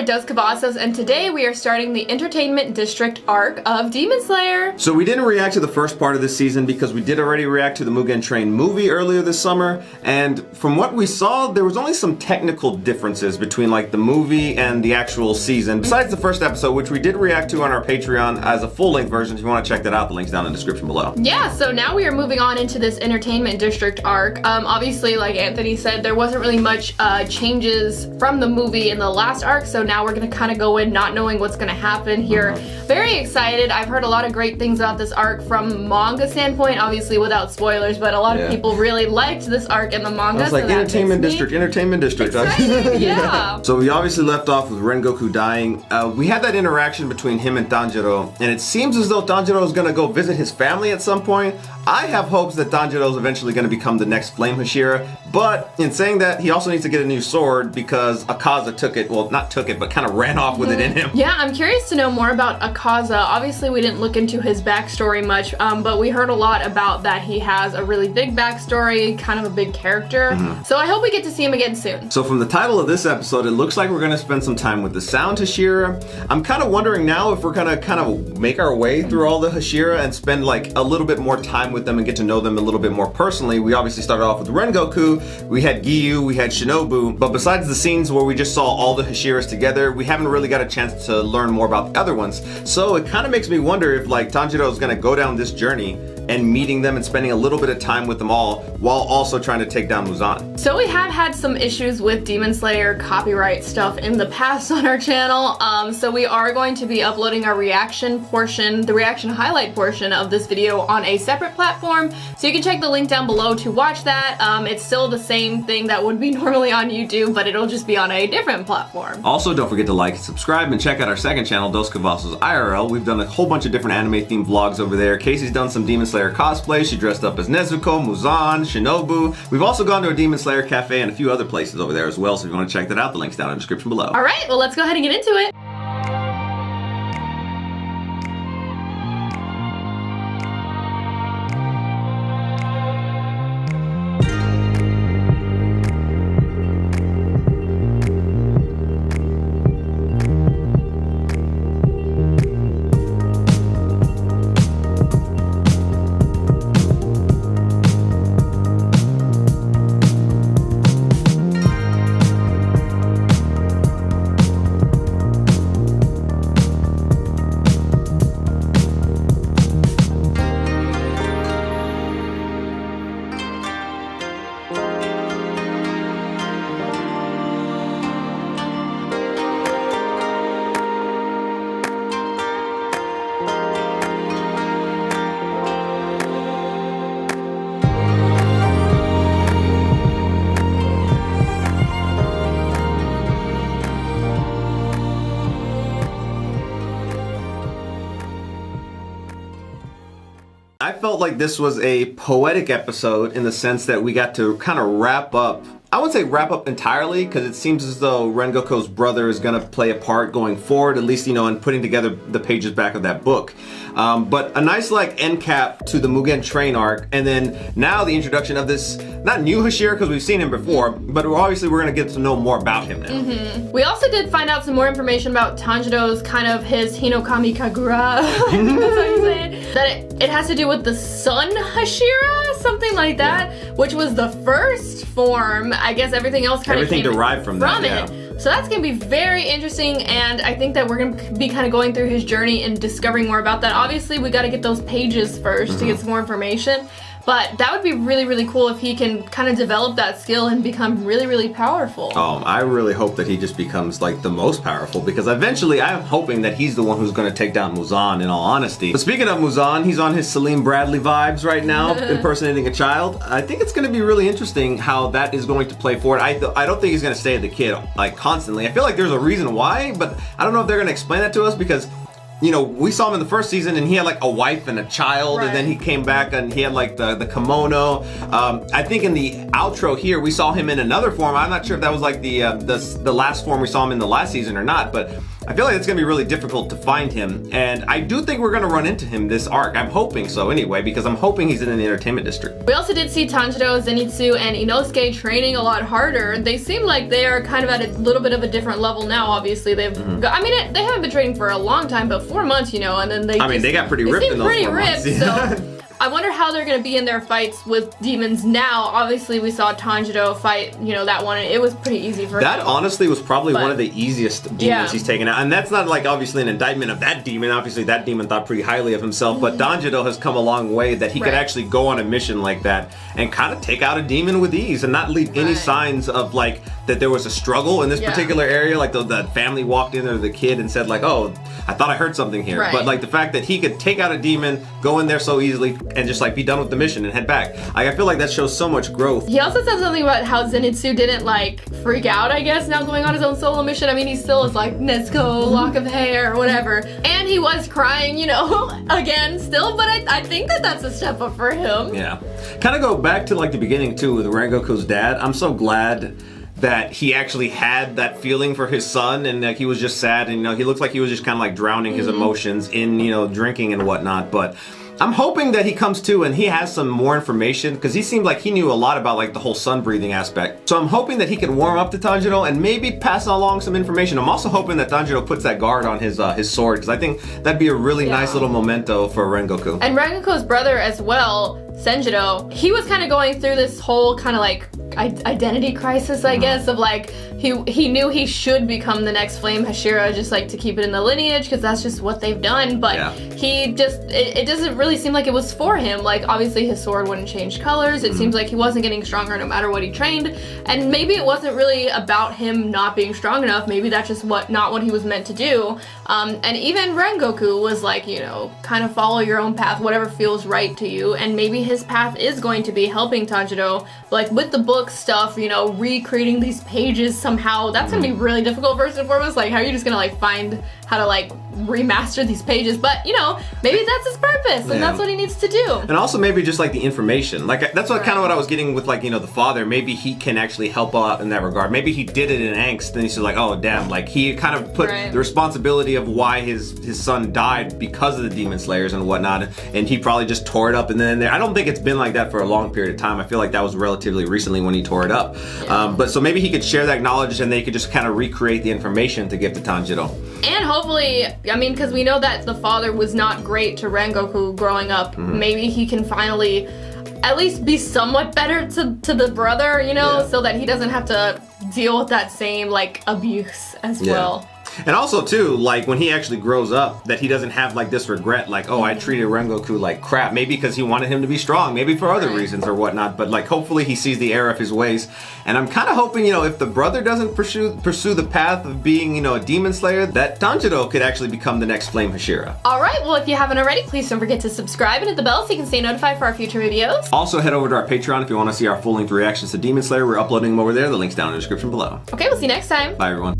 Dos Cavazos, and today we are starting the Entertainment District arc of Demon Slayer. So we didn't react to the first part of this season because we did already react to the Mugen Train movie earlier this summer, and from what we saw, there was only some technical differences between like the movie and the actual season, besides the first episode, which we did react to on our Patreon as a full-length version. If you want to check that out, the link's down in the description below. Yeah, so now we are moving on into this Entertainment District arc. Obviously, like Anthony said, there wasn't really much changes from the movie in the last arc, so now we're gonna kind of go in not knowing what's gonna happen here. Very excited. I've heard a lot of great things about this arc from manga standpoint, obviously without spoilers, but a lot of people really liked this arc in the manga. I was like, so Entertainment District. Exciting, yeah. So we obviously left off with Rengoku dying. We had that interaction between him and Tanjiro, and it seems as though Tanjiro is gonna go visit his family at some point. I have hopes that Tanjiro is eventually going to become the next Flame Hashira, but in saying that, he also needs to get a new sword because Akaza took it, well, not took it, but kind of ran off with it in him. Yeah, I'm curious to know more about Akaza. Obviously, we didn't look into his backstory much, but we heard a lot about that he has a really big backstory, kind of a big character. So I hope we get to see him again soon. So from the title of this episode, it looks like we're going to spend some time with the Sound Hashira. I'm kind of wondering now if we're going to kind of make our way through all the Hashira and spend like a little bit more time with them and get to know them a little bit more personally. We obviously started off with Rengoku, we had Giyu, we had Shinobu, but besides the scenes where we just saw all the Hashiras together, we haven't really got a chance to learn more about the other ones. So it kind of makes me wonder if like Tanjiro is going to go down this journey and meeting them and spending a little bit of time with them all while also trying to take down Muzan. So we have had some issues with Demon Slayer copyright stuff in the past on our channel, so we are going to be uploading our reaction portion, the reaction highlight portion of this video on a separate platform, so you can check the link down below to watch that. It's still the same thing that would be normally on YouTube, but it'll just be on a different platform. Also, don't forget to like and subscribe and check out our second channel, Dos Cavazos IRL. We've done a whole bunch of different anime themed vlogs over there. Casey's done some Demon Slayer cosplay. She dressed up as Nezuko, Muzan, Shinobu. We've also gone to a Demon Slayer cafe and a few other places over there as well, so if you want to check that out, the link's down in the description below. Alright, well let's go ahead and get into it. I felt like this was a poetic episode in the sense that we got to kind of wrap up. I wouldn't say wrap up entirely, because it seems as though Rengoku's brother is going to play a part going forward, at least, you know, in putting together the pages back of that book. But a nice, like, end cap to the Mugen Train arc, and then now the introduction of this, not new Hashira, because we've seen him before, but obviously we're going to get to know more about him now. We also did find out some more information about Tanjiro's kind of his Hinokami Kagura, I think that's how you say it, that it has to do with the Sun Hashira, something like that, which was the first form. I guess everything else kind of came derived from that, yeah. So that's going to be very interesting, and I think that we're going to be kind of going through his journey and discovering more about that. Obviously, we got to get those pages first to get some more information, but that would be really, really cool if he can kind of develop that skill and become really, really powerful. I really hope that he just becomes like the most powerful, because eventually I'm hoping that he's the one who's going to take down Muzan, in all honesty. But speaking of Muzan, he's on his Salim Bradley vibes right now, impersonating a child. I think it's going to be really interesting how that is going to play forward. I don't think he's going to stay the kid like constantly. I feel like there's a reason why, but I don't know if they're going to explain that to us, because you know, we saw him in the first season and he had like a wife and a child, and then he came back and he had like the kimono. I think in the outro here, we saw him in another form. I'm not sure if that was like the last form we saw him in the last season or not, but I feel like it's gonna be really difficult to find him, and I do think we're gonna run into him this arc. I'm hoping so anyway, because I'm hoping he's in the entertainment district. We also did see Tanjiro, Zenitsu, and Inosuke training a lot harder. They seem like they are kind of at a little bit of a different level now. Obviously, they've I mean, they haven't been training for a long time, but 4 months, you know, and then they got pretty ripped in those 4 months. So I wonder how they're gonna be in their fights with demons now. Obviously, we saw Tanjiro fight, you know, that one, and it was pretty easy for him. That honestly was probably one of the easiest demons he's taken out. And that's not like obviously an indictment of that demon. Obviously, that demon thought pretty highly of himself, but Tanjiro has come a long way that he could actually go on a mission like that and kind of take out a demon with ease and not leave any signs of like that there was a struggle in this particular area. Like the family walked in, or the kid, and said like, oh, I thought I heard something here. But like the fact that he could take out a demon, go in there so easily, and just like be done with the mission and head back. I feel like that shows so much growth. He also said something about how Zenitsu didn't like freak out, I guess, now going on his own solo mission. I mean, he still is like, Nezuko, lock of hair, or whatever. And he was crying, you know, again, still, but I think that that's a step up for him. Yeah. Kind of go back to like the beginning too with Rengoku's dad. I'm so glad that he actually had that feeling for his son, and like he was just sad, and you know, he looked like he was just kind of like drowning his emotions in, you know, drinking and whatnot. But I'm hoping that he comes to and he has some more information, because he seemed like he knew a lot about like the whole sun breathing aspect. So I'm hoping that he can warm up to Tanjiro and maybe pass along some information. I'm also hoping that Tanjiro puts that guard on his sword, because I think that'd be a really nice little memento for Rengoku. And Rengoku's brother as well, Senjiro, he was kind of going through this whole kind of like identity crisis, I guess, of like he knew he should become the next Flame Hashira, just like to keep it in the lineage, because that's just what they've done. But he just it doesn't really seem like it was for him. Like obviously his sword wouldn't change colors. It seems like he wasn't getting stronger no matter what he trained, and maybe it wasn't really about him not being strong enough. Maybe that's just not what he was meant to do. And even Rengoku was like, you know, kind of follow your own path, whatever feels right to you. And maybe his path is going to be helping Tanjiro, like with the book stuff, you know, recreating these pages somehow. That's gonna be really difficult first and foremost. Like, how are you just gonna like find how to like remaster these pages? But you know, maybe that's his purpose, and that's what he needs to do. And also maybe just like the information, like that's what kind of what I was getting with, like, you know, the father. Maybe he can actually help out in that regard. Maybe he did it in angst, and he's like, oh damn, like he kind of put the responsibility of why his son died because of the demon slayers and whatnot, and he probably just tore it up. And then I don't think it's been like that for a long period of time. I feel like that was relatively recently when he tore it up. But so maybe he could share that knowledge, and they could just kind of recreate the information to give to Tanjiro. And hopefully, I mean, because we know that the father was not great to Rengoku growing up, maybe he can finally at least be somewhat better to the brother, you know, so that he doesn't have to deal with that same like abuse as well. And also too, like when he actually grows up, that he doesn't have like this regret, like, oh, I treated Rengoku like crap. Maybe because he wanted him to be strong, maybe for other reasons or whatnot. But like, hopefully he sees the error of his ways. And I'm kind of hoping, you know, if the brother doesn't pursue the path of being, you know, a demon slayer, that Tanjiro could actually become the next Flame Hashira. All right, well, if you haven't already, please don't forget to subscribe and hit the bell so you can stay notified for our future videos. Also, head over to our Patreon if you want to see our full-length reactions to Demon Slayer. We're uploading them over there. The link's down in the description below. Okay, we'll see you next time. Bye, everyone.